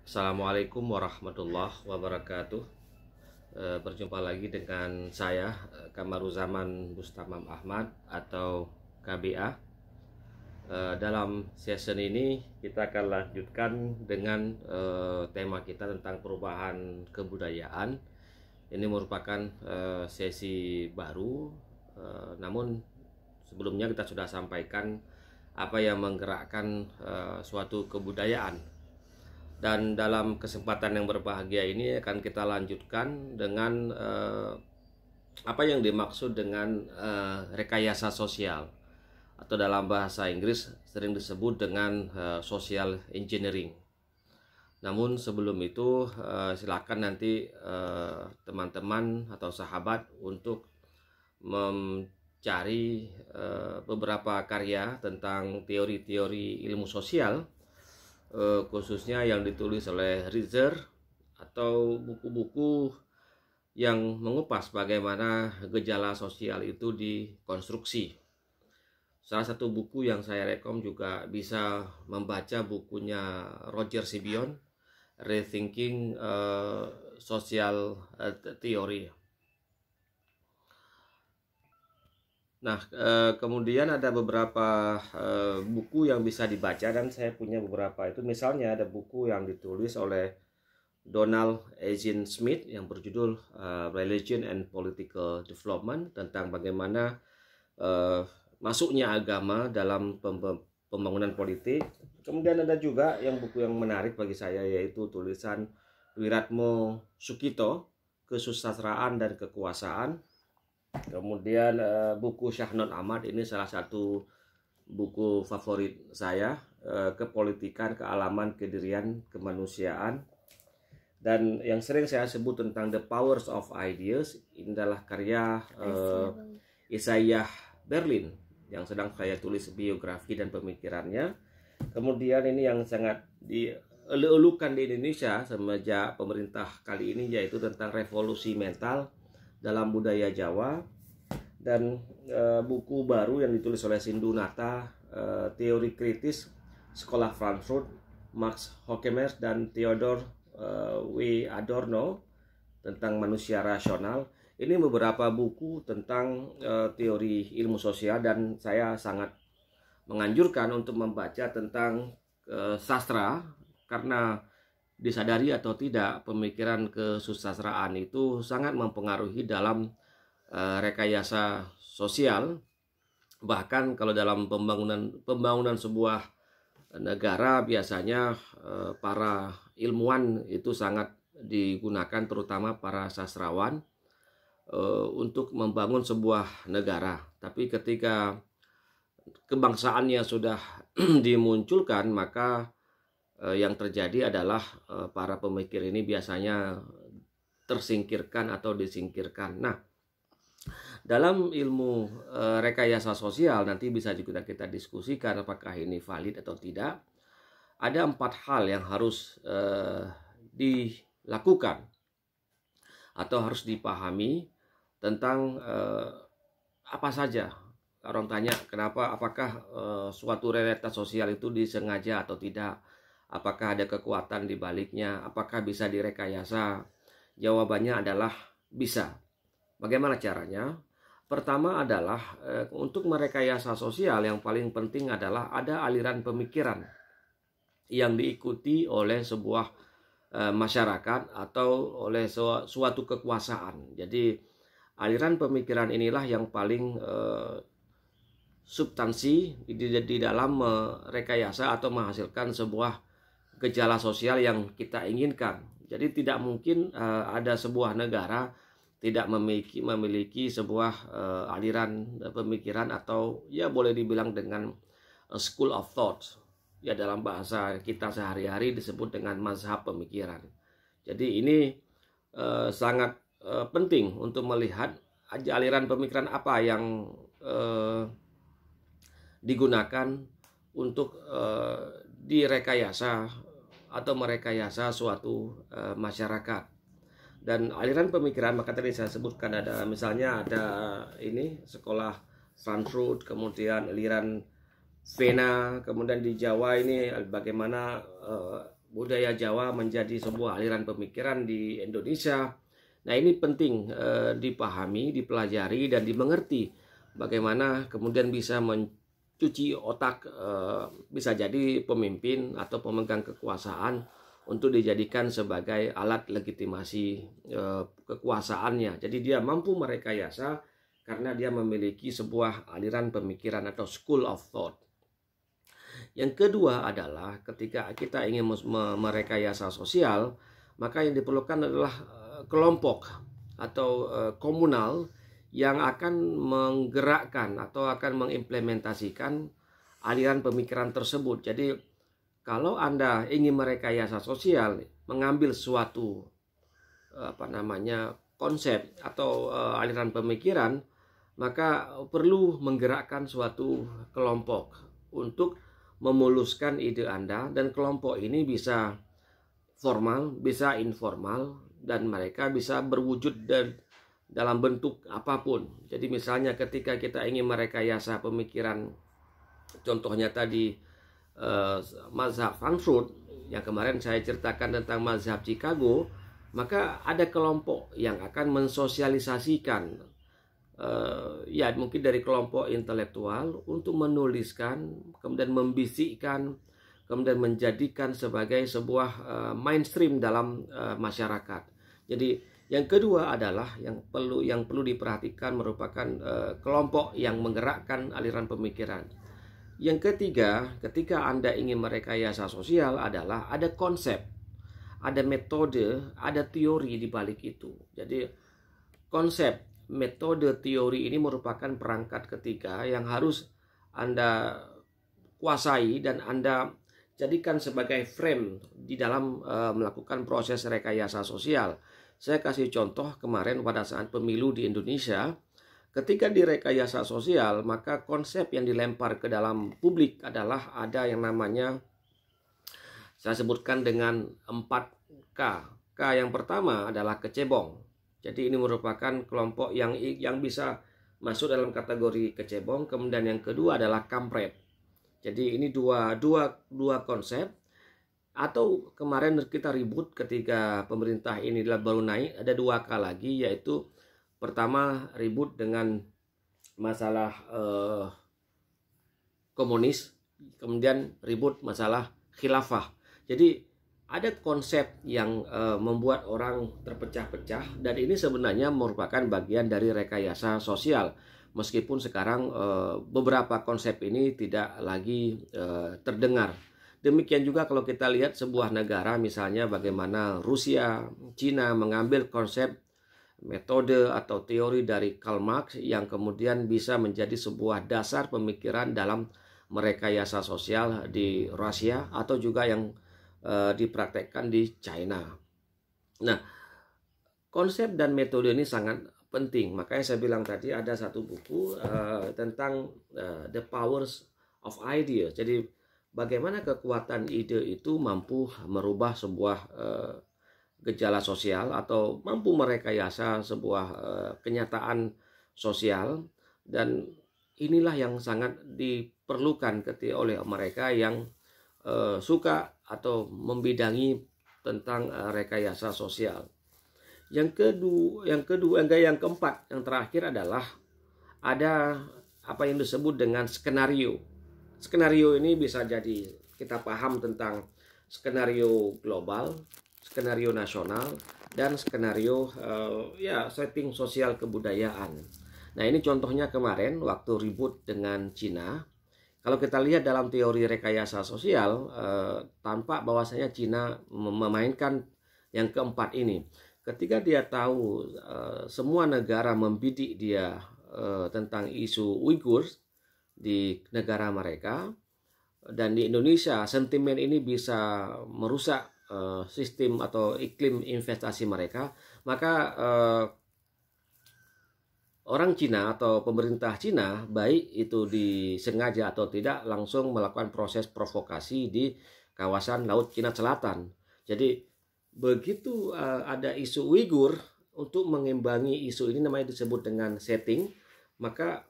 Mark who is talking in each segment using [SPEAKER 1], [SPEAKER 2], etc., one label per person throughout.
[SPEAKER 1] Assalamualaikum warahmatullahi wabarakatuh. Berjumpa lagi dengan saya Kamaruzaman Bustamam Ahmad atau KBA. Dalam session ini kita akan lanjutkan dengan tema kita tentang perubahan kebudayaan. Ini merupakan sesi baru, namun sebelumnya kita sudah sampaikan apa yang menggerakkan suatu kebudayaan. Dan dalam kesempatan yang berbahagia ini akan kita lanjutkan dengan apa yang dimaksud dengan rekayasa sosial, atau dalam bahasa Inggris sering disebut dengan social engineering. Namun sebelum itu silakan nanti teman-teman atau sahabat untuk mencari beberapa karya tentang teori-teori ilmu sosial, khususnya yang ditulis oleh Ritzer, atau buku-buku yang mengupas bagaimana gejala sosial itu dikonstruksi. Salah satu buku yang saya rekom juga bisa membaca bukunya Roger Sibion, Rethinking Social Theory. Nah, kemudian ada beberapa buku yang bisa dibaca, dan saya punya beberapa itu. Misalnya ada buku yang ditulis oleh Donald Eugene Smith yang berjudul Religion and Political Development, tentang bagaimana masuknya agama dalam pembangunan politik. Kemudian ada juga buku yang menarik bagi saya, yaitu tulisan Wiratmo Sukito, Kesusastraan dan Kekuasaan. Kemudian buku Syahnun Ahmad, ini salah satu buku favorit saya, Kepolitikan, Kealaman, Kedirian, Kemanusiaan. Dan yang sering saya sebut tentang The Powers of Ideas, ini adalah karya Isaiah Berlin yang sedang saya tulis biografi dan pemikirannya. Kemudian ini yang sangat dielu-elukan di Indonesia semenjak pemerintah kali ini, yaitu tentang revolusi mental dalam budaya Jawa. Dan buku baru yang ditulis oleh Sindunata, Teori Kritis Sekolah Frankfurt, Max Horkheimer dan Theodor W. Adorno, tentang manusia rasional. Ini beberapa buku tentang teori ilmu sosial, dan saya sangat menganjurkan untuk membaca tentang sastra, karena disadari atau tidak, pemikiran kesusastraan itu sangat mempengaruhi dalam rekayasa sosial. Bahkan kalau dalam pembangunan sebuah negara, biasanya para ilmuwan itu sangat digunakan, terutama para sastrawan, untuk membangun sebuah negara. Tapi ketika kebangsaannya sudah dimunculkan, maka yang terjadi adalah para pemikir ini biasanya tersingkirkan atau disingkirkan. Nah, dalam ilmu rekayasa sosial nanti bisa juga kita diskusikan apakah ini valid atau tidak. Ada 4 hal yang harus dilakukan atau harus dipahami tentang apa saja. Orang tanya kenapa, apakah suatu realitas sosial itu disengaja atau tidak, apakah ada kekuatan di baliknya, apakah bisa direkayasa. Jawabannya adalah bisa. Bagaimana caranya? Pertama adalah untuk merekayasa sosial yang paling penting adalah ada aliran pemikiran yang diikuti oleh sebuah masyarakat atau oleh suatu kekuasaan. Jadi aliran pemikiran inilah yang paling substansi di dalam merekayasa atau menghasilkan sebuah gejala sosial yang kita inginkan. Jadi tidak mungkin ada sebuah negara tidak memiliki sebuah aliran pemikiran, atau ya boleh dibilang dengan school of thought. Ya dalam bahasa kita sehari-hari disebut dengan mazhab pemikiran. Jadi ini sangat penting untuk melihat aliran pemikiran apa yang digunakan untuk direkayasa atau merekayasa suatu masyarakat. Dan aliran pemikiran, maka tadi saya sebutkan ada, misalnya ada ini sekolah Frankfurt, kemudian aliran Vena, kemudian di Jawa ini bagaimana budaya Jawa menjadi sebuah aliran pemikiran di Indonesia. Nah, ini penting dipahami, dipelajari, dan dimengerti bagaimana kemudian bisa mencuci otak bisa jadi pemimpin atau pemegang kekuasaan untuk dijadikan sebagai alat legitimasi kekuasaannya. Jadi dia mampu merekayasa karena dia memiliki sebuah aliran pemikiran atau school of thought. Yang kedua adalah ketika kita ingin merekayasa sosial, maka yang diperlukan adalah kelompok atau komunal yang akan menggerakkan atau akan mengimplementasikan aliran pemikiran tersebut. Jadi kalau Anda ingin merekayasa sosial, mengambil suatu konsep atau aliran pemikiran, maka perlu menggerakkan suatu kelompok untuk memuluskan ide Anda, dan kelompok ini bisa formal, bisa informal, dan mereka bisa berwujud dalam bentuk apapun. Jadi misalnya ketika kita ingin merekayasa pemikiran, contohnya tadi mazhab Frankfurt yang kemarin saya ceritakan tentang mazhab Chicago, maka ada kelompok yang akan mensosialisasikan mungkin dari kelompok intelektual untuk menuliskan, kemudian membisikkan, kemudian menjadikan sebagai sebuah mainstream dalam masyarakat. Jadi yang kedua adalah yang perlu diperhatikan merupakan kelompok yang menggerakkan aliran pemikiran. Yang ketiga, ketika Anda ingin merekayasa sosial adalah ada konsep, ada metode, ada teori di balik itu. Jadi konsep, metode, teori ini merupakan perangkat ketiga yang harus Anda kuasai dan Anda jadikan sebagai frame di dalam melakukan proses rekayasa sosial. Saya kasih contoh kemarin pada saat pemilu di Indonesia, ketika direkayasa sosial, maka konsep yang dilempar ke dalam publik adalah ada yang namanya, saya sebutkan dengan 4K. K yang pertama adalah kecebong. Jadi ini merupakan kelompok yang bisa masuk dalam kategori kecebong. Kemudian yang kedua adalah kampret. Jadi ini dua konsep. Atau kemarin kita ribut ketika pemerintah ini baru naik, ada 2K lagi, yaitu pertama ribut dengan masalah komunis, kemudian ribut masalah khilafah. Jadi ada konsep yang membuat orang terpecah-pecah, dan ini sebenarnya merupakan bagian dari rekayasa sosial. Meskipun sekarang beberapa konsep ini tidak lagi terdengar. Demikian juga kalau kita lihat sebuah negara, misalnya bagaimana Rusia, Cina mengambil konsep, metode atau teori dari Karl Marx yang kemudian bisa menjadi sebuah dasar pemikiran dalam merekayasa sosial di Rusia, atau juga yang dipraktekkan di China. Nah, konsep dan metode ini sangat penting. Makanya saya bilang tadi ada satu buku tentang The Powers of Ideas. Jadi bagaimana kekuatan ide itu mampu merubah sebuah gejala sosial atau mampu merekayasa sebuah kenyataan sosial, dan inilah yang sangat diperlukan oleh mereka yang suka atau membidangi tentang rekayasa sosial. Yang keempat, yang terakhir adalah ada apa yang disebut dengan skenario. Skenario ini bisa jadi kita paham tentang skenario global, skenario nasional, dan skenario setting sosial kebudayaan. Nah, ini contohnya kemarin waktu ribut dengan Cina. Kalau kita lihat dalam teori rekayasa sosial, tampak bahwasanya Cina memainkan yang keempat ini. Ketika dia tahu semua negara membidik dia tentang isu Uighur di negara mereka, dan di Indonesia sentimen ini bisa merusak sistem atau iklim investasi mereka, maka orang Cina atau pemerintah Cina, baik itu disengaja atau tidak, langsung melakukan proses provokasi di kawasan Laut Cina Selatan. Jadi begitu ada isu Uighur, untuk mengimbangi isu ini namanya disebut dengan setting, maka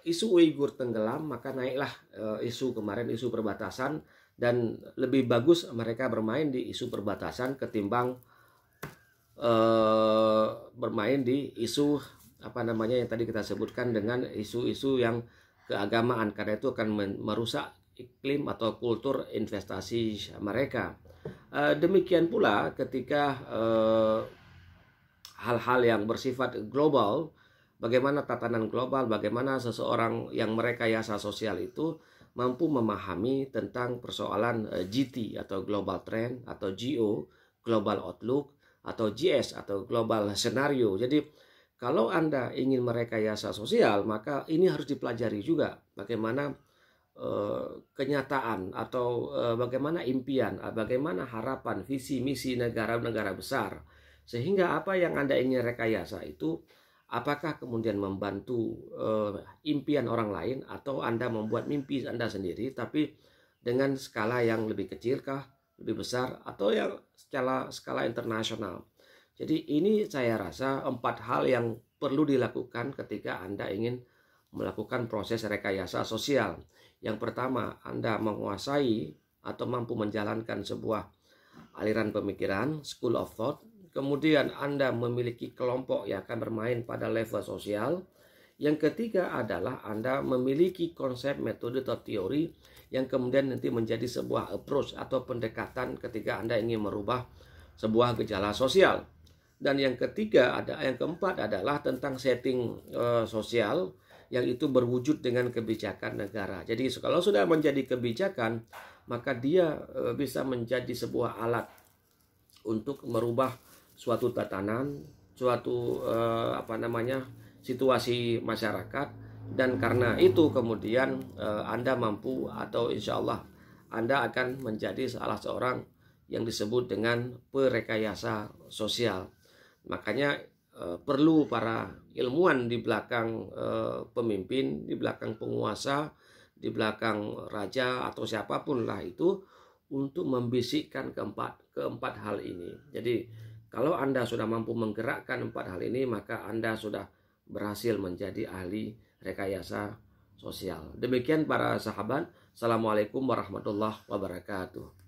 [SPEAKER 1] isu Uighur tenggelam, maka naiklah isu kemarin, isu perbatasan, dan lebih bagus mereka bermain di isu perbatasan ketimbang bermain di isu yang tadi kita sebutkan dengan isu-isu yang keagamaan, karena itu akan merusak iklim atau kultur investasi mereka. Demikian pula ketika hal-hal yang bersifat global, bagaimana tatanan global, bagaimana seseorang yang merekayasa sosial itu mampu memahami tentang persoalan GT atau Global Trend, atau GO, Global Outlook, atau GS atau Global Scenario. Jadi kalau Anda ingin merekayasa sosial, maka ini harus dipelajari juga bagaimana kenyataan atau bagaimana impian, bagaimana harapan, visi, misi negara-negara besar. Sehingga apa yang Anda ingin rekayasa itu apakah kemudian membantu impian orang lain, atau Anda membuat mimpi Anda sendiri tapi dengan skala yang lebih kecil kah, lebih besar, atau yang skala internasional. Jadi ini saya rasa 4 hal yang perlu dilakukan ketika Anda ingin melakukan proses rekayasa sosial. Yang pertama, Anda menguasai atau mampu menjalankan sebuah aliran pemikiran, school of thought. Kemudian Anda memiliki kelompok yang akan bermain pada level sosial. Yang ketiga adalah Anda memiliki konsep, metode, atau teori yang kemudian nanti menjadi sebuah approach atau pendekatan ketika Anda ingin merubah sebuah gejala sosial. Dan yang keempat adalah tentang setting sosial, yang itu berwujud dengan kebijakan negara. Jadi kalau sudah menjadi kebijakan, maka dia bisa menjadi sebuah alat untuk merubah suatu tatanan, suatu situasi masyarakat. Dan karena itu kemudian Anda mampu, atau insya Allah Anda akan menjadi salah seorang yang disebut dengan perekayasa sosial. Makanya perlu para ilmuwan di belakang pemimpin, di belakang penguasa, di belakang raja atau siapapun lah itu, untuk membisikkan keempat hal ini. Jadi kalau Anda sudah mampu menggerakkan 4 hal ini, maka Anda sudah berhasil menjadi ahli rekayasa sosial. Demikian para sahabat. Assalamualaikum warahmatullahi wabarakatuh.